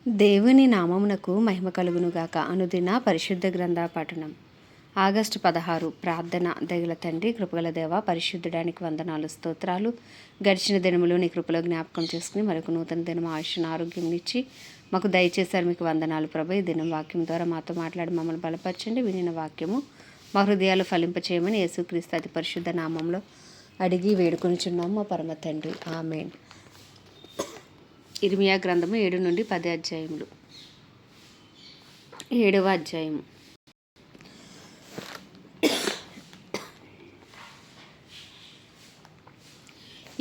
దేవుని నామమునకు మహిమ కలుగునుగాక. అనుదిన పరిశుద్ధ గ్రంథ పఠనం. ఆగస్టు 16. ప్రార్థన. దయగల తండ్రి, కృపగల దేవ, పరిశుద్ధుడానికి వందనాలు, స్తోత్రాలు. గడిచిన దినములు నీ కృపలో జ్ఞాపకం చేసుకుని మరొక నూతన దినం ఆయుష్ను ఆరోగ్యం ఇచ్చి మాకు దయచేశారు. మీకు వందనాలు ప్రభు. ఈ దినం వాక్యం ద్వారా మాతో మాట్లాడి మమ్మల్ని బలపరచండి. వినిన వాక్యము మా హృదయాలు ఫలింపచేయమని యేసుక్రీస్తు అతి పరిశుద్ధ నామంలో అడిగి వేడుకొనిచున్నాము మా పరమ తండ్రి. ఆమేన్. ఇర్మియా గ్రంథము 7 నుండి 10 అధ్యాయములు. 7వ అధ్యాయము.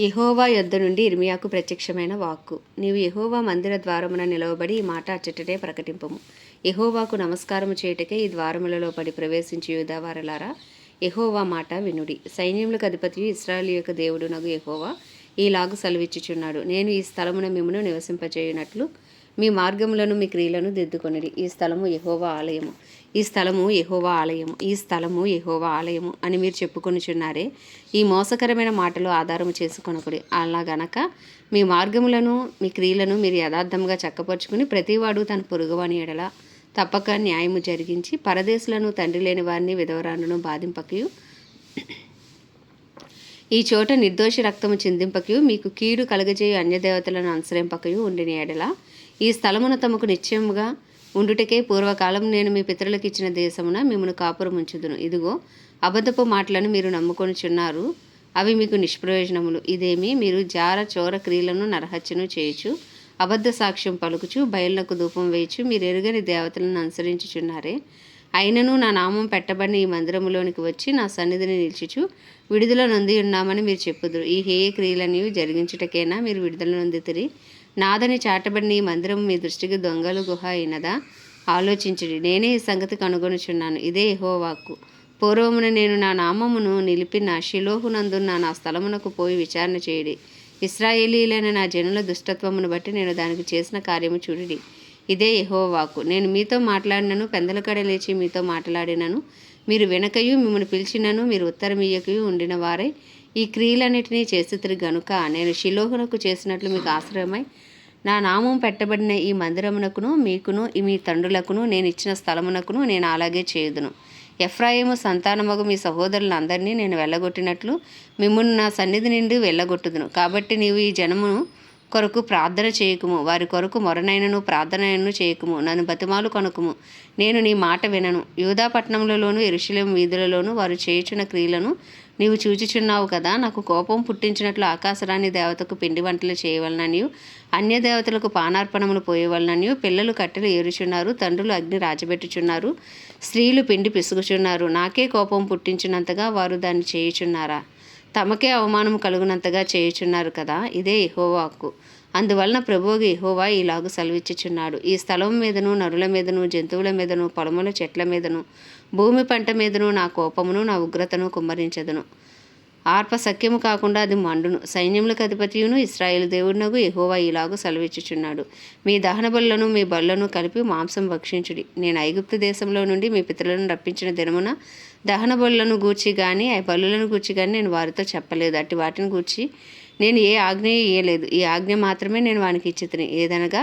యెహోవా యొద్ద నుండి ఇర్మియాకు ప్రత్యక్షమైన వాక్కు. నీవు యెహోవా మందిర ద్వారమున నిలవబడి ఈ మాట అచ్చటనే ప్రకటింపము. యెహోవాకు నమస్కారము చేయుటకే ఈ ద్వారములలో పడి ప్రవేశించి యూదావారలారా, యెహోవా మాట వినుడి. సైన్యములకు అధిపతియు ఇశ్రాయేలు యొక్క దేవుడునగు యెహోవా ఈలాగు సెలవిచ్చుచున్నాడు. నేను ఈ స్థలమున మిమ్మును నివసింపచేయునట్లు మీ మార్గములను మీ క్రియలను దిద్దుకొనిడి. ఈ స్థలము యెహోవా ఆలయము, ఈ స్థలము యెహోవా ఆలయము, ఈ స్థలము యెహోవా ఆలయము అని మీరు చెప్పుకొనుచున్నారే. ఈ మోసకరమైన మాటలు ఆధారము చేసుకొనకుడి. అలాగనక మీ మార్గములను మీ క్రియలను మీరు యథార్థముగా చక్కపరుచుకుని ప్రతివాడు తన పొరుగువాని ఎడల తప్పక న్యాయము జరిగించి పరదేశులను, తండ్రి లేని వారిని, విధవరాండును బాధింపకయు ఈ చోట నిర్దోషి రక్తము చిందింపకయు మీకు కీడు కలగజేయు అన్యదేవతలను అనుసరింపకయు ఉండిన ఎడల ఈ స్థలమును తమకు నిశ్చయముగా ఉండుటకే పూర్వకాలం నేను మీ పితరులకు ఇచ్చిన దేశమున మిమ్మను కాపురం ఉంచుదును. ఇదిగో అబద్ధపు మాటలను మీరు నమ్ముకొనుచున్నారు, అవి మీకు నిష్ప్రయోజనములు. ఇదేమి మీరు జార చోర క్రియలను నరహత్యను చేయుచు అబద్ధ సాక్ష్యం పలుకుచు బయలునకు ధూపం వేయచు మీరు ఎరుగని దేవతలను అనుసరించుచున్నారే. అయినను నా నామం పెట్టబడిన ఈ మందిరములోనికి వచ్చి నా సన్నిధిని నిలిచుచు విడుదల నొంది ఉన్నామని మీరు చెప్పుదురు. ఈ హేయ క్రియలని జరిగించుటకేనా మీరు విడుదల నొందితిరి? నాదని చాటబడిన ఈ మందిరము మీ దృష్టికి దొంగలు గుహ అయినదా? ఆలోచించుడి. నేనే ఈ సంగతి కనుగొనుచున్నాను. ఇదే యెహోవా వాక్కు. పూర్వమున నేను నా నామమును నిలిపిన షిలోహునందున్న నా స్థలమునకు పోయి విచారణ చేయుడి. ఇశ్రాయేలీలైన నా జనుల దుష్టత్వమును బట్టి నేను దానికి చేసిన కార్యము చూడుడి. ఇదే యెహోవా వాక్కు. నేను మీతో మాట్లాడినను, పెందలకడ లేచి మీతో మాట్లాడినను మీరు వెనకయు, మిమ్మల్ని పిలిచినను మీరు ఉత్తరమియ్యకయు ఉండిన వారై ఈ క్రియలన్నిటినీ చేస్తుతిరి గనుక నేను షిలోహునకు చేసినట్లు మీకు ఆశ్రయమై నా నామం పెట్టబడిన ఈ మందిరమునకును మీకును మీ తండ్రులకును నేను ఇచ్చిన స్థలమునకును నేను అలాగే చేయుదును. ఎఫ్రాయిము సంతానమగు మీ సహోదరులందరినీ నేను వెళ్ళగొట్టినట్లు మిమ్మును నా సన్నిధి నుండి వెళ్ళగొట్టుదును. కాబట్టి నీవు ఈ జనమును కొరకు ప్రార్థన చేయకుము, వారి కొరకు మొరనైనను ప్రార్థనైనను చేయకుము, నన్ను బతిమాలు కనుకుము, నేను నీ మాట వినను. యూదా పట్టణములలోను యెరూషలేము వీధులలోను వారు చేయుచున్న క్రియలను నీవు చూచుచున్నావు కదా. నాకు కోపం పుట్టించినట్లు ఆకాశరాణి దేవతకు పిండి వంటలు చేయవలననియు అన్య దేవతలకు పానార్పణములు పోయేవలననియు పిల్లలు కట్టెలు ఏరుచున్నారు, తండ్రులు అగ్ని రాజబెట్టుచున్నారు, స్త్రీలు పిండి పిసుగుచున్నారు. నాకే కోపం పుట్టించినంతగా వారు దాన్ని చేయుచున్నారా? తమకే అవమానం కలుగునంతగా చేయుచున్నారు కదా. ఇదే యెహోవా వాక్కు. అందువలన ప్రభువు యెహోవా ఇలాగు సెలవిచ్చుచున్నాడు. ఈ స్థలం మీదను, నరుల మీదను, జంతువుల మీదను, పొలముల చెట్ల మీదను, భూమి పంట మీదను నా కోపమును నా ఉగ్రతను కుమ్మరించదును. ఆర్ప సఖ్యము కాకుండా అది మండును. సైన్యములకు అధిపతియును ఇశ్రాయేలు దేవుడునగు యెహోవా ఇలాగు సెలవిచ్చుచున్నాడు. మీ దహన బలులను మీ బలులను కలిపి మాంసం భక్షించుడి. నేను ఐగుప్తు దేశంలో నుండి మీ పితరులను రప్పించిన దినమున దహన బలులను గూర్చి కానీ ఆ బలులను గూర్చి కానీ నేను వారితో చెప్పలేదు. అట్టి వాటిని గూర్చి నేను ఏ ఆజ్ఞ ఇయ్యలేదు. ఈ ఆజ్ఞ మాత్రమే నేను వానికి ఇచ్చితిని. ఏదనగా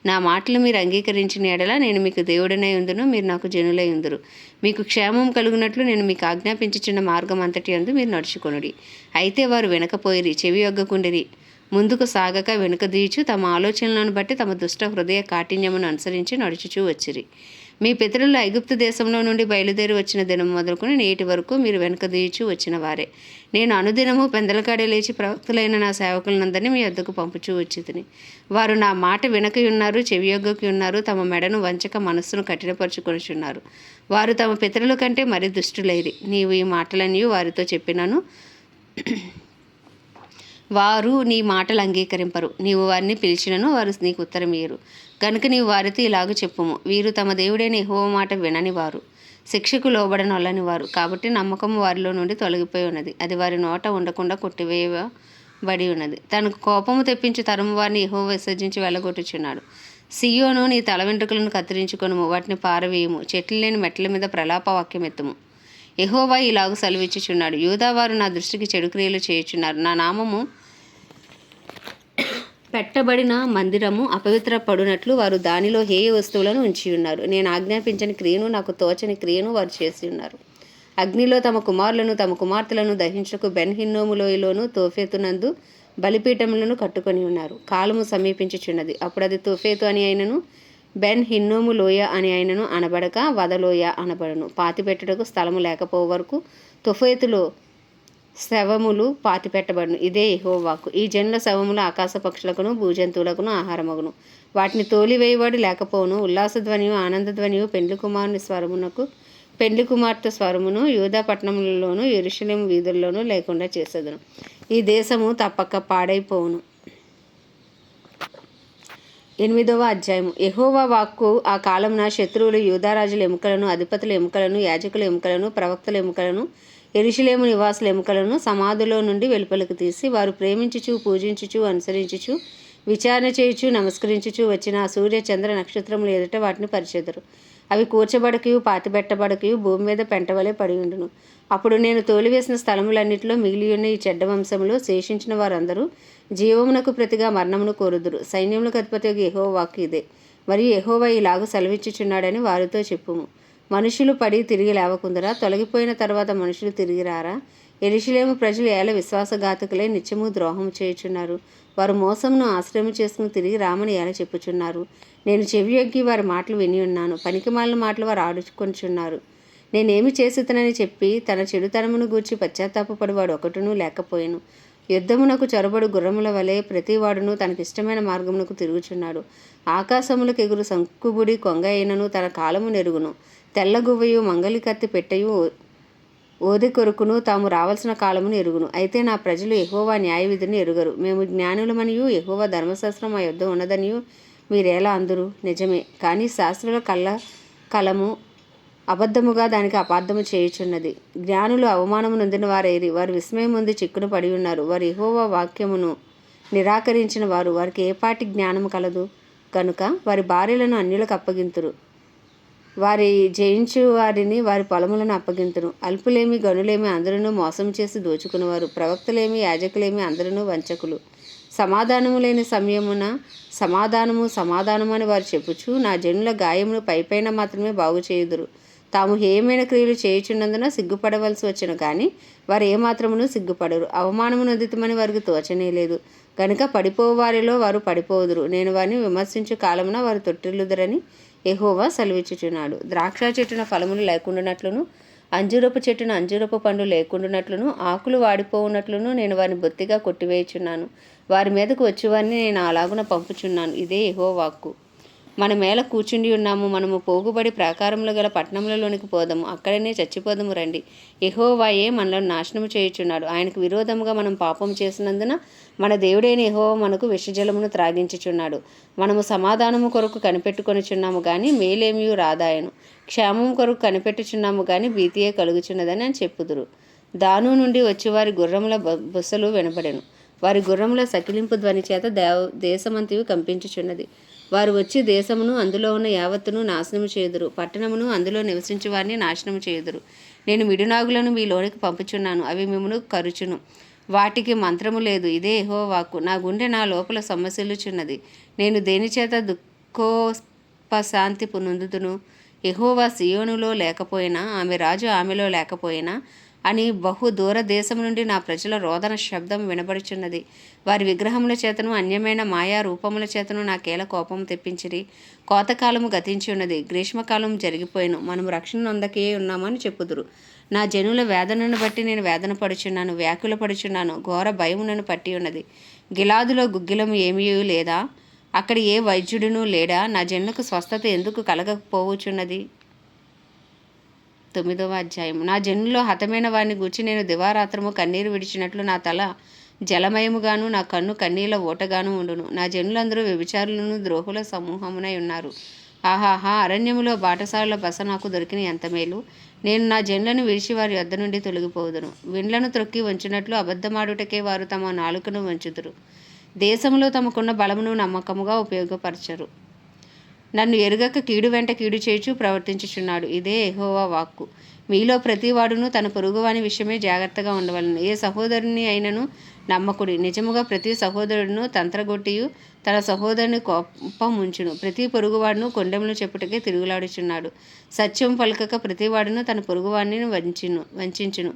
నా మాటలు మీరు అంగీకరించిన ఎడల నేను మీకు దేవుడనై ఉందును, మీరు నాకు జనులై ఉందురు. మీకు క్షేమం కలుగునట్లు నేను మీకు ఆజ్ఞాపించుచున్న మార్గం అంతటి యందు మీరు నడుచుకొనుడి. అయితే వారు వెనకపోయిరి, చెవి యొగ్గకుండిరి, ముందుకు సాగక వెనుక దీచు తమ ఆలోచనలను బట్టి తమ దుష్ట హృదయ కాఠిన్యమును అనుసరించి నడుచుచూ వచ్చిరి. మీ పితరులు ఐగుప్తు దేశంలో నుండి బయలుదేరి వచ్చిన దినం మొదలుకొని నేటి వరకు మీరు వెనుక దీచు వచ్చిన వారే. నేను అనుదినము పెందలకాడే లేచి ప్రవక్తులైన నా సేవకులందరినీ మీ వద్దకు పంపుచూ వచ్చితిని. వారు నా మాట వినక ఉన్నారు, చెవియొగ్గకి ఉన్నారు, తమ మెడను వంచక మనస్సును కఠినపరుచుకొనుచున్నారు. వారు తమ పితరుల కంటే మరి దుష్టులైరి. నీవు ఈ మాటలన్నీ వారితో చెప్పినను వారు నీ మాటలు అంగీకరింపరు. నీవు వారిని పిలిచినను వారు నీకు ఉత్తరం ఇయ్యరు. కనుక నీవు వారితో ఇలాగ చెప్పుము, వీరు తమ దేవుడైన యెహోవా మాట వినని వారు, శిక్షకు లోబడనొల్లని వారు. కాబట్టి నమ్మకము వారిలో నుండి తొలగిపోయి ఉన్నది, అది వారి నోట ఉండకుండా కొట్టివేయబడి ఉన్నది. తనకు కోపము తెప్పించి తరము వారిని యెహోవా విసర్జించి వెళ్ళగొట్టుచున్నాడు. సియోను, నీ తల వెంట్రుకలను కత్తిరించుకొనుము, వాటిని పారవేయుము, చెట్లు లేని మెట్ల మీద ప్రలాప వాక్యం ఎత్తుము. యెహోవా ఇలాగు సెలవిచ్చుచున్నాడు. యూదావారు నా దృష్టికి చెడు క్రియలు చేయుచున్నారు. నా నామము పెట్టబడిన మందిరము అపవిత్రపడునట్లు వారు దానిలో హేయ వస్తువులను ఉంచి ఉన్నారు. నేను ఆజ్ఞాపించని క్రియను, నాకు తోచని క్రియను వారు చేసి ఉన్నారు. అగ్నిలో తమ కుమారులను తమ కుమార్తెలను దహించకు బెన్ హిన్నోము లోయలోను తోఫేతునందు బలిపీఠములను కట్టుకొని ఉన్నారు. కాలము సమీపించుచున్నది. అప్పుడు అది తోఫేతు అని అయినను బెన్ హిన్నోము లోయ అని అయినను అనబడక వదలోయ అనబడను. పాతిపెట్టుటకు స్థలము లేకపోవు వరకు తోఫేతులో శవములు పాతిపెట్టబడును. ఇదే యెహోవా వాక్కు. ఈ జనుల శవములు ఆకాశ పక్షులకును భూజంతువులకును ఆహారమగును. వాటిని తోలివేయవాడు లేకపోవును. ఉల్లాసధ్వనియు ఆనందధ్వనియు పెండ్లి కుమారుని స్వరమునకు పెండ్లి కుమార్తె స్వరమును యూదా పట్టణములలోను యెరూషలేము వీధుల్లోనూ లేకుండా చేసేదను. ఈ దేశము తప్పక పాడైపోవును. 8వ అధ్యాయము. యెహోవా వాక్కు ఆ కాలమున శత్రువులు యూదారాజుల ఎముకలను, అధిపతుల ఎముకలను, యాజకుల ఎముకలను, ప్రవక్తల ఎముకలను, యెరూషలేము నివాసుల ఎముకలను సమాధిలో నుండి వెలుపలకు తీసి వారు ప్రేమించుచు పూజించుచు అనుసరించుచు విచారణ చేయుచు నమస్కరించుచు వచ్చిన ఆ సూర్య చంద్ర నక్షత్రములు ఎదుట వాటిని పరిచెదరు. అవి కూర్చబడకయు పాతిపెట్టబడకయు భూమి మీద పెంటవలే పడి ఉండును. అప్పుడు నేను తోలివేసిన స్థలములన్నిటిలో మిగిలియున్న ఈ చెడ్డ వంశములో శేషించిన వారందరూ జీవమునకు ప్రతిగా మరణమును కోరుదురు. సైన్యములకు అధిపతి యెహోవా వాక్కు ఇదే. మరియు యెహోవా ఇలాగు సెలవిచ్చుచున్నాడని వారితో చెప్పుము. మనుషులు పడి తిరిగి లేవకుందరా? తొలగిపోయిన తర్వాత మనుషులు తిరిగి రారా? యెరూషలేము ప్రజలు ఏల విశ్వాసఘాతకులై నిత్యము ద్రోహము చేయుచున్నారు. వారు మోసమును ఆశ్రయము చేసుకుని తిరిగి రామని ఏల చెప్పుచున్నారు. నేను చెవియొగ్గి వారి మాటలు విని ఉన్నాను. పనికిమాలిన మాటలు వారు ఆడుకొనిచున్నారు. నేనేమి చేసితనని చెప్పి తన చెడుతనమును గూర్చి పశ్చాత్తాపపడువాడు ఒకటును లేకపోయెను. యుద్ధమునకు చొరబడు గుర్రముల వలె ప్రతివాడును తనకిష్టమైన మార్గమునకు తిరుగుచున్నాడు. ఆకాశములకు ఎగురు సంకుబుడి కొంగ అయినను తన కాలము నెరుగును. తెల్లగువ్వయు మంగలి కత్తి పెట్టెయు ఓది కొరుకును తాము రావాల్సిన కాలమును ఎరుగును. అయితే నా ప్రజలు యెహోవా న్యాయవిధిని ఎరుగరు. మేము జ్ఞానులమనియు యెహోవా ధర్మశాస్త్రం మా యొద్ద ఉన్నదనియు మీరేలా అందురు? నిజమే, కానీ శాస్త్రుల కలము అబద్ధముగా దానికి అపార్థము చేయుచున్నది. జ్ఞానులు అవమానము నొందిన వారైరి. వారు విస్మయం ముందు చిక్కును పడి ఉన్నారు. వారు యెహోవా వాక్యమును నిరాకరించిన వారు. వారికి ఏపాటి జ్ఞానము కలదు? కనుక వారి భార్యలను అన్యులకు అప్పగింతురు. వారి జయించు వారిని వారి పొలములను అప్పగింతును. అల్పులేమి గనులేమి అందరూ మోసం చేసి దోచుకునేవారు. ప్రవక్తలేమి యాజకులేమి అందరూ వంచకులు. సమాధానము లేని సమయమున సమాధానము అని వారు చెప్పుచు నా జనుల గాయమును పైపైన మాత్రమే బాగు చేయుదురు. తాము హేయమైన క్రియలు చేయుచున్నందున సిగ్గుపడవలసి వచ్చును కానీ వారు ఏమాత్రమును సిగ్గుపడరు. అవమానము నొందితమని వారికి తోచనే లేదు. కనుక పడిపోవారిలో వారు పడిపోదురు. నేను వారిని విమర్శించు కాలమున వారు తొట్టిల్లుదురని యెహోవా సెలవిచ్చుచున్నాడు. ద్రాక్ష చెట్టున ఫలములు లేకుండానట్లును అంజూరపు చెట్టున అంజూరపు పండ్లు లేకుండానట్లును ఆకులు వాడిపోవునట్లును నేను వారిని బొత్తిగా కొట్టివేయుచున్నాను. వారి మీదకు వచ్చేవారిని నేను అలాగున పంపుచున్నాను. ఇదే యెహోవా వాక్కు. మనం మేల కూర్చుండి ఉన్నాము. మనము పోగుబడి ప్రాకారములు గల పట్టణములలోనికి పోదాము. అక్కడనే చచ్చిపోదాము రండి. యెహోవాయే మనలను నాశనము చేయుచున్నాడు. ఆయనకు విరోధముగా మనం పాపం చేసినందున మన దేవుడైన యెహోవా మనకు విషజలమును త్రాగించుచున్నాడు. మనము సమాధానము కొరకు కనిపెట్టుకొనిచున్నాము కానీ మేలేమియు రాదాయను. క్షేమము కొరకు కనిపెట్టుచున్నాము కానీ భీతియే కలుగుచున్నదని అని చెప్పుదురు. దాను నుండి వచ్చి వారి గుర్రముల బుసలు వినబడెను. వారి గుర్రముల సకిలింపు ధ్వని చేత దేశమంతయు కంపించుచున్నది. వారు వచ్చి దేశమును అందులో ఉన్న యావత్తును నాశనము చేయుదురు. పట్టణమును అందులో నివసించే వారిని నాశనము చేయుదురు. నేను మిడునాగులను మీలోనికి పంపుచున్నాను. అవి మిమ్మును కరుచును. వాటికి మంత్రము లేదు. ఇదే యెహోవా వాక్కు. నా గుండె నా లోపల సొమ్మసిల్లుచున్నది. నేను దేనిచేత దుఃఖోపశాంతి నొందుదును? యెహోవా సియోనులో లేకపోయినా, ఆమె రాజు ఆమెలో లేకపోయినా అని బహు దూర దేశం నుండి నా ప్రజల రోదన శబ్దం వినబడుచున్నది. వారి విగ్రహముల చేతను అన్యమైన మాయా రూపముల చేతను నాకేల కోపం తెప్పించిరి. కోతకాలము గతించి ఉన్నది. గ్రీష్మకాలం జరిగిపోయిను. మనము రక్షణ నొందకే ఉన్నామని చెప్పుదురు. నా జనుల వేదనను బట్టి నేను వేదన పడుచున్నాను, వ్యాకుల పడుచున్నాను. ఘోర భయము నన్ను పట్టి ఉన్నది. గిలాదులో గుగ్గిలము ఏమీ లేదా? అక్కడ ఏ వైద్యుడునూ లేడా? నా జనులకు స్వస్థత ఎందుకు కలగకపోవచ్చున్నది? 9వ అధ్యాయం. నా జనుల్లో హతమైన వారిని గూర్చి నేను దివారాత్రము కన్నీరు విడిచినట్లు నా తల జలమయముగాను నా కన్ను కన్నీళ్ళ ఓటగాను ఉండును. నా జనులందరూ వ్యభిచారులను ద్రోహుల సమూహమునై ఉన్నారు. ఆహాహా, అరణ్యములో బాటసారుల బస నాకు దొరికిన ఎంత మేలు. నేను నా జనులను విడిచి వారి వద్ద నుండి తొలగిపోదును. విండ్లను త్రొక్కి వంచినట్లు అబద్ధమాడుటకే వారు తమ నాలుకను వంచుదురు. దేశంలో తమకున్న బలమును నమ్మకముగా ఉపయోగపరచరు. నన్ను ఎరుగక కీడు వెంట కీడు చేయుచు ప్రవర్తించుచున్నాడు. ఇదే యెహోవా వాక్కు. మీలో ప్రతివాడును తన పొరుగువాని విషయమే జాగ్రత్తగా ఉండవలను. ఏ సహోదరుని అయినను నమ్మకుడి. నిజముగా ప్రతి సహోదరుడును తంత్రగొట్టియు తన సహోదరుని కోపముంచును. ప్రతి పొరుగువాడును కొండెములు చెప్పుటకే తిరుగులాడుచున్నాడు. సత్యం పలుకక ప్రతివాడును తన పొరుగువాడిని వంచును.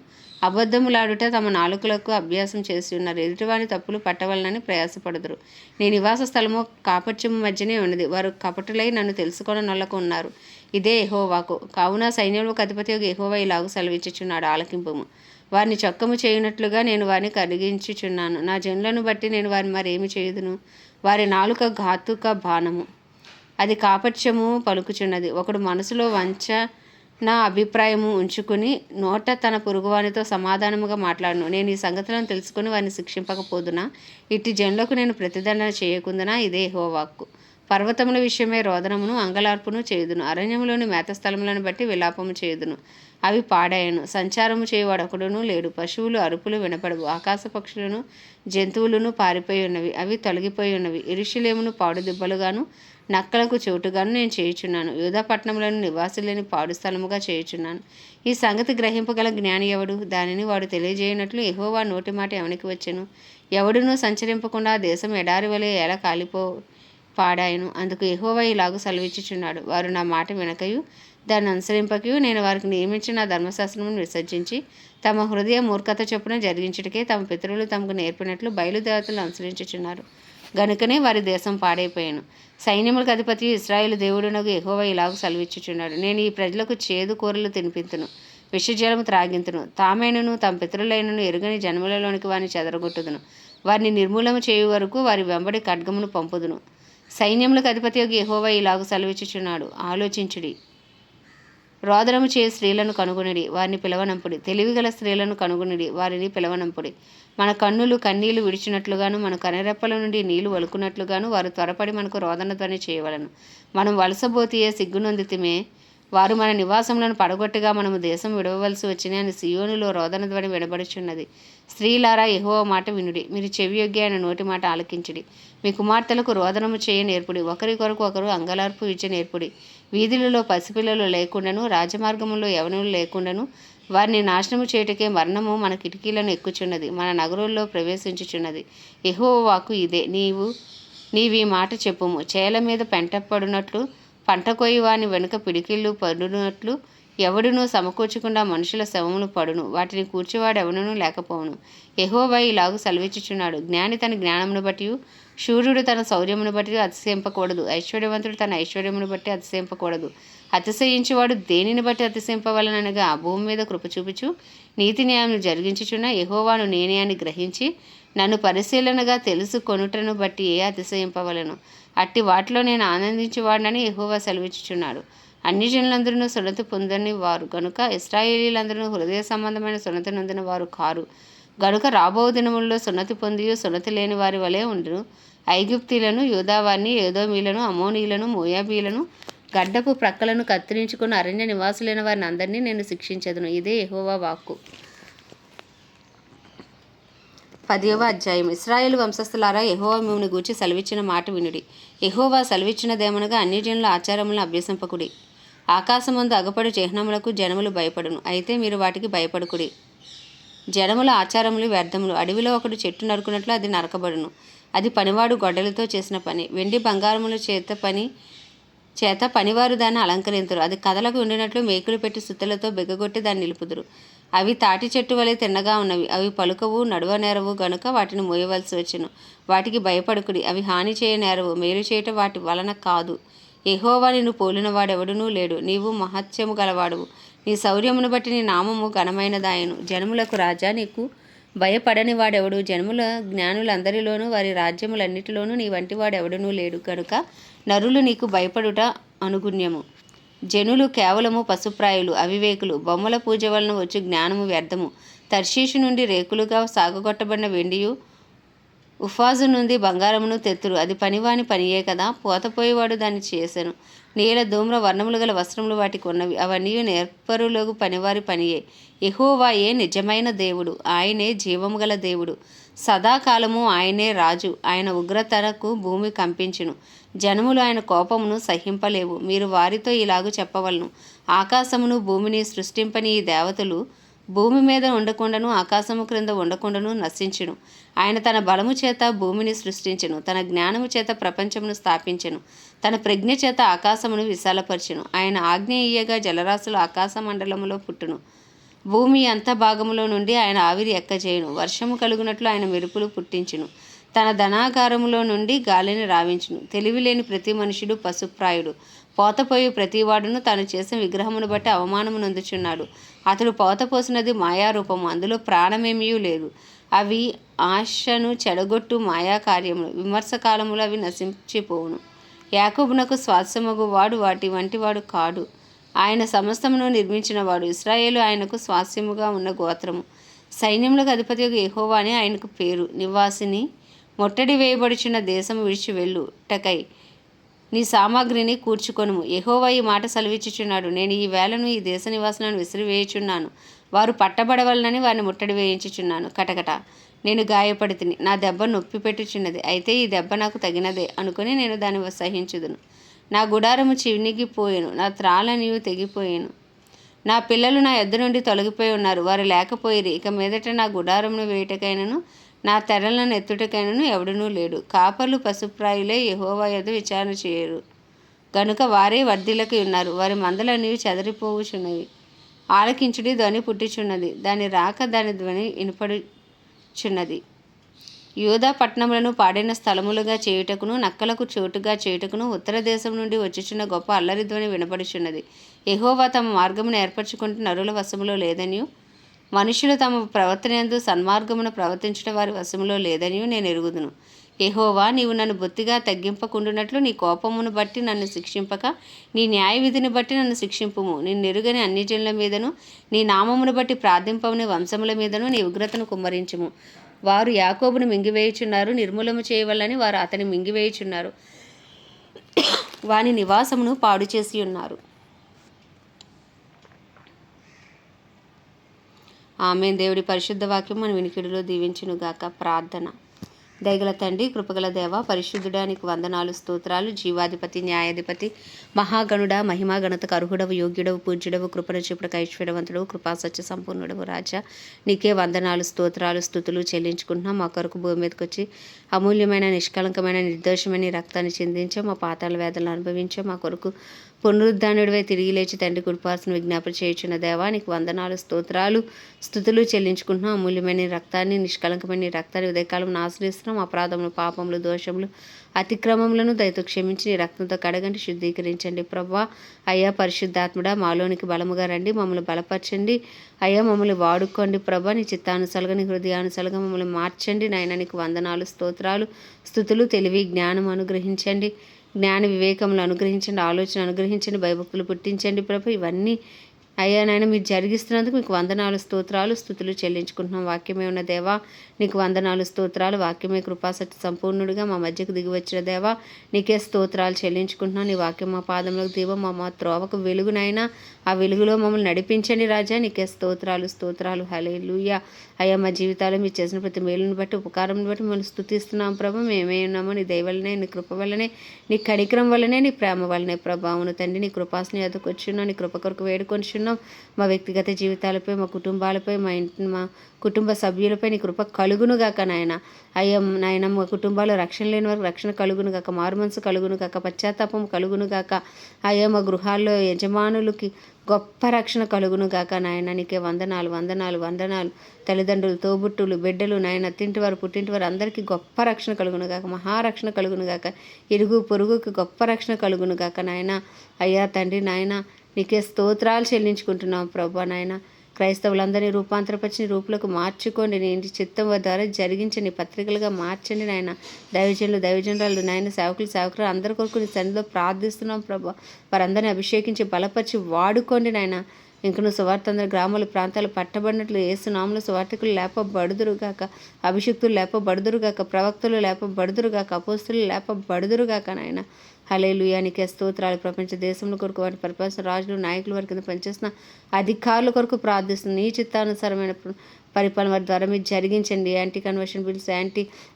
అబద్ధములాడుట తమ నాలుకలకు అభ్యాసం చేసి ఉన్నారు. ఎదుటివాని తప్పులు పట్టవలనని ప్రయాసపడుదురు. నీ నివాస స్థలము కాపట్యము మధ్యనే ఉన్నది. వారు కపటులై నన్ను తెలుసుకొననొల్లకు ఉన్నారు. ఇదే యెహోవాకు. కావున సైన్యములకు అధిపతియగు యెహోవా ఇలాగు సెలవిచ్చుచున్నాడు, ఆలకింపుము. వారిని చొక్కము చేయునట్లుగా నేను వారిని కరిగించుచున్నాను. నా జనులను బట్టి నేను వారిని మరేమి చేయుదును? వారి నాలుక ఘాతుక బాణము, అది కాపట్యము పలుకుచున్నది. ఒకడు మనసులో నా అభిప్రాయము ఉంచుకుని నోట తన పొరుగువానితో సమాధానముగా మాట్లాడును. నేను ఈ సంగతులను తెలుసుకుని వారిని శిక్షింపకపోదునా? ఇట్టి జనులకు నేను ప్రతిదండన చేయకుందునా? ఇదే యెహోవాకు. పర్వతముల విషయమే రోదనమును అంగలార్పును చేయుదును. అరణ్యములోని మేతస్థలములను బట్టి విలాపము చేయుదును. అవి పాడాయను. సంచారము చేయువాడు ఒకడును లేడు. పశువులు అరుపులు వినపడవు. ఆకాశ పక్షులను జంతువులను పారిపోయి ఉన్నవి. అవి తొలగిపోయి ఉన్నవి. యెరూషలేమును పాడు దిబ్బలుగాను నక్కలకు చోటుగాను నేను చేయుచున్నాను. యూదా పట్టణములను నివాసులేని పాడు స్థలముగా చేయుచున్నాను. ఈ సంగతి గ్రహింపగల జ్ఞాని ఎవడు? దానిని వాడు తెలియజేయనట్లు యెహోవా నోటి మాట ఎవనికి వచ్చెను? ఎవడునూ సంచరింపకుండా ఆ దేశం ఎడారి వలె ఎలా పాడాయను. అందుకు యెహోవా ఇలాగు సెలవిచ్చుచున్నాడు, వారు నా మాట వినకయు దాన్ని అనుసరింపకయు నేను వారికి నియమించిన నా ధర్మశాస్త్రమును విసర్జించి తమ హృదయ మూర్ఖత చొప్పున జరిగించుటకే తమ పితరులు తమకు నేర్పినట్లు బయలుదేవతలు అనుసరించుచున్నారు. గనుకనే వారి దేశం పాడైపోయాను. సైన్యములకు అధిపతి ఇశ్రాయేలు దేవుడునగు యెహోవా ఇలాగు సెలవిచ్చుచున్నాడు, నేను ఈ ప్రజలకు చేదు కూరలు తినిపింతును, విషజలము త్రాగింతును. తామైనను తమ పితరులైనను ఎరుగని జన్మలలోనికి వారిని చెదరగొట్టుదును. వారిని నిర్మూలము చేయు వరకు వారి వెంబడి ఖడ్గమును పంపుదును. సైన్యములకు అధిపతి యెహోవా ఇలాగు సెలవిచ్చుచున్నాడు, ఆలోచించుడి. రోదనము చేయ స్త్రీలను కనుగొనిడి, వారిని పిలవనంపుడి. తెలివిగల స్త్రీలను కనుగొనిడి, వారిని పిలవనంపుడి. మన కన్నులు కన్నీళ్లు విడిచినట్లుగాను మన కనురెప్పల నుండి నీళ్లు వలుకున్నట్లుగాను వారు త్వరపడి మనకు రోదన ధ్వని చేయవలను. మనం వలసబోతియే సిగ్గునొందితిమే. వారు మన నివాసములను పడగొట్టగా మనము దేశం విడవవలసి వచ్చిన అని సియోనులో రోదన ధ్వని వినబడుచున్నది. స్త్రీలారా, యెహోవా మాట వినుడి. మీరు చెవియొగ్గి ఆయన నోటి మాట ఆలకించుడి. మీ కుమార్తెలకు రోదనము చేయ నేర్పుడి. ఒకరికొరకు ఒకరు అంగలార్పు ఇచ్చ నేర్పుడి. వీధులలో పసిపిల్లలు లేకుండాను రాజమార్గములో యవనులు లేకుండాను వారిని నాశనము చేయుటకే మరణము మన కిటికీలను ఎక్కుచున్నది, మన నగరుల్లో ప్రవేశించుచున్నది. యెహోవా వాక్కు ఇదే. నీవీ మాట చెప్పుము. చేల మీద పెంటపడునట్లు పంట కోయి వాని వెనుక పిడికిళ్ళు పడునట్లు ఎవడునూ సమకూర్చకుండా మనుషుల శవములు పడును. వాటిని కూర్చువాడు ఎవడునూ లేకపోవును. యెహోవా ఇలాగు సెలవిచ్చుచున్నాడు, జ్ఞాని తన జ్ఞానమును బట్టి, శూరుడు తన శౌర్యమును బట్టి అతిశయింపకూడదు. ఐశ్వర్యవంతుడు తన ఐశ్వర్యమును బట్టి అతిశయింపకూడదు. అతిశయించువాడు దేనిని బట్టి అతిశయింపవలనగా ఆ భూమి మీద కృప చూపుచు నీతి న్యాయమును జరిగించుచున్న యెహోవాను నేనే అని గ్రహించి నన్ను పరిశీలనగా తెలుసుకొనుటను బట్టి అతిశయింపవలను. అట్టి వాటిలో నేను ఆనందించువాడనని యెహోవా సెలవిచ్చుచున్నాడు. అన్ని జనులందరూ సున్నతి పొందని వారు గనుక ఇశ్రాయేలీలందరూ హృదయ సంబంధమైన సున్నతి నొందిన వారు కారు గనుక రాబో దినములలో సున్నతి పొందియు సున్నతి లేని వారి వలె ఉండును. ఐగుప్తీలను, యూదావారిని, ఏదోమీలను, అమోనీలను, మోయాబీలను, గడ్డపు ప్రక్కలను కత్తిరించుకుని అరణ్య నివాసులైన వారిని అందరినీ నేను శిక్షించదును. ఇదే యెహోవా వాక్కు. 10వ అధ్యాయం. ఇశ్రాయేలు వంశస్థులారా, యెహోవా మిమ్మును గూర్చి సెలవిచ్చిన మాట వినుడి. యెహోవా సెలవిచ్చినదేమనగా, అన్యజనుల ఆచారములను అభ్యసింపకుడి. ఆకాశమందు అగపడు చిహ్నములకు జనములు భయపడును, అయితే మీరు వాటికి భయపడుకుడి. జనముల ఆచారములు వ్యర్థములు. అడవిలో ఒకడు చెట్టు నరుకున్నట్లు అది నరకబడును. అది పనివాడు గొడ్డలతో చేసిన పని. వెండి బంగారముల చేత పనివారు దాన్ని అలంకరింతురు. అది కథలకు ఉండినట్లు మేకులు పెట్టి సుత్తలతో బెగ్గగొట్టి దాన్ని నిలుపుదురు. అవి తాటి చెట్టు వలె తిన్నగా ఉన్నవి. అవి పలుకవు, నడువ నేరవు గనుక వాటిని మోయవలసి వచ్చును. వాటికి భయపడుకుడి. అవి హాని చేయ నేరవు, మేలు చేయటం వాటి వలన కాదు. యెహోవా నిన్ను పోలిన వాడెవడునూ లేడు. నీవు మహత్యము గలవాడువు. నీ శౌర్యమును బట్టి నీ నామము ఘనమైనదాయను. జనములకు రాజా, నీకు భయపడని వాడెవడు? జనముల జ్ఞానులందరిలోనూ వారి రాజ్యములన్నిటిలోనూ నీ వంటి వాడెవడునూ లేడు. కనుక నరులు నీకు భయపడుట అనుగుణ్యము. జనులు కేవలము పశుప్రాయులు, అవివేకులు. బొమ్మల పూజ వలన వచ్చు జ్ఞానము వ్యర్థము. తర్షీషు నుండి రేకులుగా సాగగొట్టబడిన వెండియు, ఉఫాజు నుండి బంగారమును తెత్తురు. అది పనివాని పనియే కదా. పోతపోయేవాడు దాన్ని చేసెను. నీల ధూమ్ర వర్ణములు గల వస్త్రములు వాటికి ఉన్నవి. అవన్నీ నేర్పరులకు పనివారి పనియే. యెహోవాయే నిజమైన దేవుడు, ఆయనే జీవము గల దేవుడు. సదాకాలము ఆయనే రాజు. ఆయన ఉగ్రతకు భూమి కంపించును. జనములు ఆయన కోపమును సహింపలేవు. మీరు వారితో ఇలాగూ చెప్పవలను, ఆకాశమును భూమిని సృష్టింపని ఈ దేవతలు భూమి మీద ఉండకుండాను ఆకాశము క్రింద ఉండకుండాను నశించును. ఆయన తన బలము చేత భూమిని సృష్టించెను. తన జ్ఞానము చేత ప్రపంచమును స్థాపించెను. తన ప్రజ్ఞ చేత ఆకాశమును విశాలపరచెను. ఆయన ఆజ్ఞ ఇయ్యగా జలరాశులు ఆకాశ మండలములో పుట్టును. భూమి అంత భాగములో నుండి ఆయన ఆవిరి ఎక్కజేయును. వర్షము కలుగునట్లు ఆయన మెరుపులు పుట్టించును. తన ధనాగారములో నుండి గాలిని రావించును. తెలివిలేని ప్రతి మనుషుడు పశుప్రాయుడు. పోతపోయి ప్రతివాడును తాను చేసిన విగ్రహమును బట్టి అవమానము నొందుచున్నాడు. అతడు పోతపోసినది మాయారూపము, అందులో ప్రాణమేమీ లేదు. అవి ఆశను చెడగొట్టు మాయా కార్యములు. విమర్శకాలములు అవి నశించిపోవును. యాకోబునకు స్వాస్యమగు వాడు వాటి వంటివాడు కాడు. ఆయన సమస్తమును నిర్మించినవాడు. ఇశ్రాయేలు ఆయనకు స్వాస్యముగా ఉన్న గోత్రము. సైన్యములకు అధిపతియగు యెహోవా అని ఆయనకు పేరు. నివాసిని, ముట్టడి వేయబడుచున్న దేశము విడిచి వెళ్ళుటకై నీ సామాగ్రిని కూర్చుకొనుము. యెహోవా ఈ మాట సెలవిచ్చుచున్నాడు, నేను ఈ వేళను ఈ దేశ నివాసులను విసిరివేయుచున్నాను. వారు పట్టబడవలనని వారిని ముట్టడి వేయించుచున్నాను. కటకట నేను గాయపడితిని, నా దెబ్బ నొప్పి పెట్టుచున్నది. అయితే ఈ దెబ్బ నాకు తగినదే అనుకుని నేను దాన్ని సహించుదును. నా గుడారము చినిగిపోయెను, నా త్రాళ్ళనియు తెగిపోయెను. నా పిల్లలు నా యొద్ద నుండి తొలగిపోయి ఉన్నారు, వారు లేకపోయిరి. ఇక మీదట నా గుడారమును వేయుటకైనను నా తెరలను ఎత్తుటకైనను ఎవడునూ లేడు. కాపర్లు పశుప్రాయులే యెహోవా యొద్ద విచారణ చేయరు గనుక వారే వర్ధిల్లకి ఉన్నారు. వారి మందలన్నీ చెదరిపోవుచున్నవి. ఆలకించుడి, ధ్వని పుట్టుచున్నది. దాని రాక దాని ధ్వని వినపడుచున్నది. యూదా పట్టణములను పాడిన స్థలములుగా చేయుటకును నక్కలకు చోటుగా చేయుటకును ఉత్తర దేశం నుండి వచ్చుచున్న గొప్ప అల్లరి ధ్వని వినపడుచున్నది. యెహోవా తమ మార్గమును ఏర్పరచుకుంటూ నరుల వశములో లేదనియు, మనుషులు తమ ప్రవర్తనందు సన్మార్గమును ప్రవర్తించడం వారి వశములో లేదనియు నేను ఎరుగుదును. యెహోవా, నీవు నన్ను బొత్తిగా తగ్గింపకుండునట్లు నీ కోపమును బట్టి నన్ను శిక్షింపక నీ న్యాయ విధిని బట్టి నన్ను శిక్షింపుము. నిన్నెరుగని అన్యజనుల మీదను నీ నామమును బట్టి ప్రార్థింపని వంశముల మీదను నీ ఉగ్రతను కుమ్మరించుము. వారు యాకోబును మింగివేయుచున్నారు, నిర్మూలము చేయవలని వారు అతని మింగివేయుచున్నారు. వాని నివాసమును పాడు చేసి ఉన్నారు. ఆమేన్. దేవుడి పరిశుద్ధ వాక్యం మన వినికిడిలో దీవించునుగాక. ప్రార్థన. దయగల తండ్రి, కృపగల దేవ, పరిశుద్ధుడానికి వందనాలు, స్తోత్రాలు. జీవాధిపతి, న్యాయాధిపతి, మహాగణుడ, మహిమా గణతకు అర్హుడవు, యోగ్యుడవు, పూజ్యుడవు, కృపణ చూపుడకు ఐశ్వర్యవంతుడవు, కృపా సత్య సంపూర్ణుడవు రాజా, నీకే వందనాలు, స్తోత్రాలు, స్తుతులు చెల్లించుకుంటున్నాం. మా కొరకు భూమి మీదకి వచ్చి అమూల్యమైన, నిష్కలంకమైన, నిర్దోషమైన రక్తాన్ని చిందించాం. మా పాతాల వేదనలు అనుభవించాం. మా కొరకు పునరుద్ధానుడివై తిరిగి లేచి తండ్రి కుడిపార్శ్వను విజ్ఞాపన చేయుచున్న దేవా, నీకు వందనాలు, స్తోత్రాలు, స్తుతులు చెల్లించుకుంటున్నాం. అమూల్యమైన రక్తాన్ని, నిష్కలంకమైన రక్తాన్ని ఉదయకాలం ఆశ్రయిస్తున్నాం. అపరాధములు, పాపములు, దోషములు, అతిక్రమములను దయతో క్షమించి నీ రక్తంతో కడగండి, శుద్ధీకరించండి. ప్రభువా, అయ్యా పరిశుద్ధాత్ముడా, మాలోనికి బలముగా రండి, మమ్మల్ని బలపరచండి. అయ్యా మమ్మల్ని వాడుకోండి ప్రభా. నీ చిత్తానుసలుగా, నీ హృదయానుసలుగా మమ్మల్ని మార్చండి. నాయన నీకు వందనాలు, స్తోత్రాలు, స్తుతులు, తెలివి, జ్ఞానం అనుగ్రహించండి. జ్ఞాన వివేకములు అనుగ్రహించండి. ఆలోచన అనుగ్రహించండి. భయభక్తులు పుట్టించండి ప్రభు. ఇవన్నీ అయ్యా నాయన మీరు జరిగిస్తున్నందుకు మీకు వందనాలు, స్తోత్రాలు, స్తుతులు చెల్లించుకుంటున్నాం. వాక్యమే ఉన్న దేవా, నీకు వందనాలు, స్తోత్రాలు. వాక్యమే కృపాసత్య సంపూర్ణుడిగా మా మధ్యకు దిగి వచ్చిన దేవా, నీకే స్తోత్రాలు చెల్లించుకుంటున్నాం. నీ వాక్యం మా పాదములకు దీపం, మా త్రోవకు వెలుగునైనా ఆ వెలుగులో మమ్మల్ని నడిపించండి రాజా. నీకే స్తోత్రాలు, స్తోత్రాలు. హల్లెలూయా. అయ్యా మా జీవితాలు మీరు చేసిన ప్రతి మేలుని బట్టి, ఉపకారం బట్టి మిమ్మల్ని స్తుతిస్తున్నాం ప్రభు. మేమే ఉన్నామో నీ దయ వల్లనే, నీ కృప వల్లనే, నీ కనికరం వల్లనే, నీ ప్రేమ వల్లనే ప్రభావను తండ్రి. నీ కృపాసని ఎదుకు వచ్చున్నాం, నీ కృప కొరకు వేడుకొనిచున్నాం. మా వ్యక్తిగత జీవితాలపై, మా కుటుంబాలపై, మా కుటుంబ సభ్యులపై నీ కృప కలుగునుగాక నాయన. అయ్యా నాయన, మా కుటుంబాల్లో రక్షణ లేని వారికి రక్షణ కలుగునుగాక, మారుమనసు కలుగునుగాక, పశ్చాత్తాపం కలుగునుగాక. అయ్యా మా గృహాల్లో యజమానులకి గొప్ప రక్షణ కలుగునుగాక నాయన. నీకే వందనాలు, వందనాలు, వందనాలు. తల్లిదండ్రులు, తోబుట్టులు, బిడ్డలు నాయన, తింటివారు, పుట్టింటివారు అందరికీ గొప్ప రక్షణ కలుగునుగాక, మహారక్షణ కలుగునుగాక. ఇరుగు పొరుగుకి గొప్ప రక్షణ కలుగునుగాక నాయన. అయ్యా తండ్రి నాయన, నీకే స్తోత్రాలు చెల్లించుకుంటున్నాం ప్రభా నాయన. క్రైస్తవులందరినీ రూపాంతరపరిచిన రూపులకు మార్చుకోండి. నీ ఇంటి చిత్తం ద్వారా జరిగించండి, పత్రికలుగా మార్చండి నాయన. దైవజనులు, దైవజనురాలు నాయన, సేవకులు, సేవకులు అందరి కొరకు నీ సన్నిధిలో ప్రార్థిస్తున్నాం ప్రభా. వారందరినీ అభిషేకించి బలపరిచి వాడుకోండి నాయన. ఇంకను సువార్త అందరి గ్రామాలు, ప్రాంతాలు పట్టబడినట్లు యేసునామములో సువార్తికులు లేపబడుదురుగాక, అభిషిక్తులు లేపబడుదురుగాక, ప్రవక్తలు లేపబడుదురుగాక, అపోస్తులు లేపబడుదురుగాక నాయన. హల్లెలూయా. నీకే స్తోత్రాలు. ప్రపంచ దేశంలో కొరకు వాటి పరిపాలన రాజులు, నాయకులు, వారి కింద పనిచేస్తున్న అధికారుల కొరకు ప్రార్థిస్తుంది. నీ చిత్తానుసారమైన పరిపాలన వారి ద్వారా మీరు జరిగించండి. యాంటీ కన్వర్షన్ బిల్స్,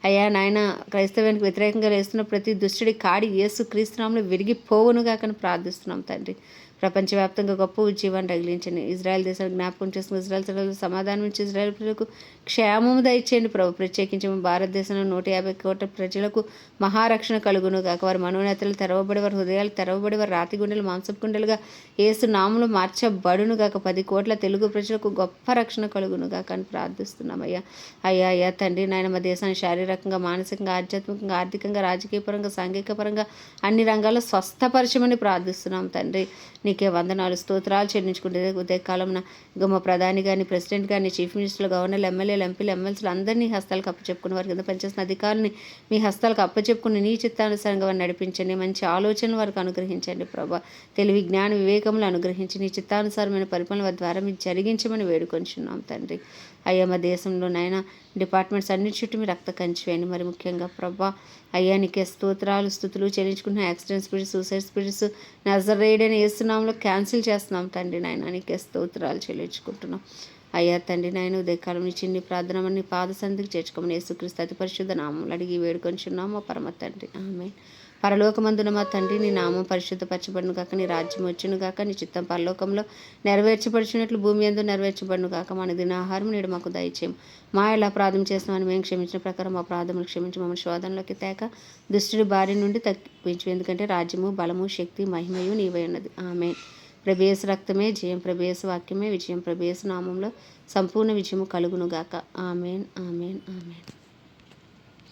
అయ్యా నాయన క్రైస్తవానికి వ్యతిరేకంగా వేస్తున్న ప్రతి దుష్టుడి కాడి యేసు క్రీస్తునామంలో విరిగిపోవునుగా కానీ ప్రార్థిస్తున్నాం తండ్రి. ప్రపంచవ్యాప్తంగా గొప్ప ఉజ్జీవాన్ని రగిలించండి. ఇజ్రాయెల్ దేశాన్ని జ్ఞాపకం చేసుకుని ఇజ్రాయెల్ ప్రజలకు సమాధానం ఇచ్చి ఇజ్రాయెల్ ప్రజలకు క్షేమము దయచేయండి ప్రభు. ప్రత్యేకించి భారతదేశంలో 150 కోట్ల ప్రజలకు మహారక్షణ కలుగును గాక. వారి మనోనేతలు తెరవబడి, వారి హృదయాలు తెరవబడి, వారి రాతి గుండెలు మాంసపు గుండెలుగా యేసు నామములో మార్చబడును గాక. 10 కోట్ల తెలుగు ప్రజలకు గొప్ప రక్షణ కలుగును గాక అని ప్రార్థిస్తున్నామయ్యా. అయ్యా తండ్రి నాయన మా దేశాన్ని శారీరకంగా, మానసికంగా, ఆధ్యాత్మికంగా, ఆర్థికంగా, రాజకీయ పరంగా, సాంఘిక పరంగా అన్ని రంగాల్లో స్వస్థపరచమని ప్రార్థిస్తున్నాం తండ్రి. నీకే వందనాలు స్తోత్రాలు చెల్లించుకుంటే ఉదయకాలంన మా ప్రధాని కానీ, ప్రెసిడెంట్ కానీ, చీఫ్ మినిస్టర్లు, గవర్నర్లు, ఎమ్మెల్యేలు, ఎంపీలు, ఎమ్మెల్సీలు అందరినీ హస్తాలకు అప్పచెప్పుకుని వారి కింద పనిచేసిన అధికారులని మీ హస్తాలకు అప్పచెప్పుకుని నీ చిత్తానుసారంగా వారిని నడిపించండి. మంచి ఆలోచనలు వారికి అనుగ్రహించండి ప్రభా. తెలివి, జ్ఞాన, వివేకములు అనుగ్రహించి నీ చిత్తానుసారమైన పరిపాలన వారి ద్వారా మీరు జరిగించమని వేడుకొంచున్నాం తండ్రి. అయ్యా మా దేశంలో నాయన డిపార్ట్మెంట్స్ అన్నిటి చుట్టూ మీరు రక్త కంచి వేయండి. మరి ముఖ్యంగా ప్రభా అయ్యా నీకే స్తోత్రాలు స్తుతులు చెల్లించుకుంటున్న యాక్సిడెంట్ స్పిరిట్స్, సూసైడ్ స్పిరిట్స్ నజరేయుడైన యేసునామములో క్యాన్సిల్ చేస్తున్నాం తండ్రి నాయన. నీకే స్తోత్రాలు చెల్లించుకుంటున్నాం అయ్యా తండ్రి నాయన. ఉదయకాలం నుంచి నీ ప్రార్థన నీ పాద సంధికి చేర్చుకోమని యేసుక్రీస్తు అతి పరిశుద్ధ నామములు అడిగి వేడుకొంచున్నాము పరమ తండ్రి, ఆమేన్. పరలోకమందున మా తండ్రి నీ నామం పరిశుద్ధపరచబడును గాక. నీ రాజ్యం వచ్చును గాక. నీ చిత్తం పరలోకంలో నెరవేర్చబడుచున్నట్లు భూమి యందు నెరవేర్చబడును గాక. మన దినాహారం నేడు మాకు దయచేయం. మా ఎలా అపరాధం చేస్తున్నామని మేము క్షమించిన ప్రకారం మా అపరాధములు క్షమించి మమ్మల్ని శోధనలోకి తేక దుష్టుడి బారి నుండి తప్పించు. ఎందుకంటే రాజ్యము, బలము, శక్తి, మహిమయు నీవై ఉన్నది, ఆమేన్. ప్రభు రక్తమే జయం, ప్రభు వాక్యమే విజయం, ప్రభు నామంలో సంపూర్ణ విజయము కలుగును గాక, ఆమేన్, ఆమేన్, ఆమేన్.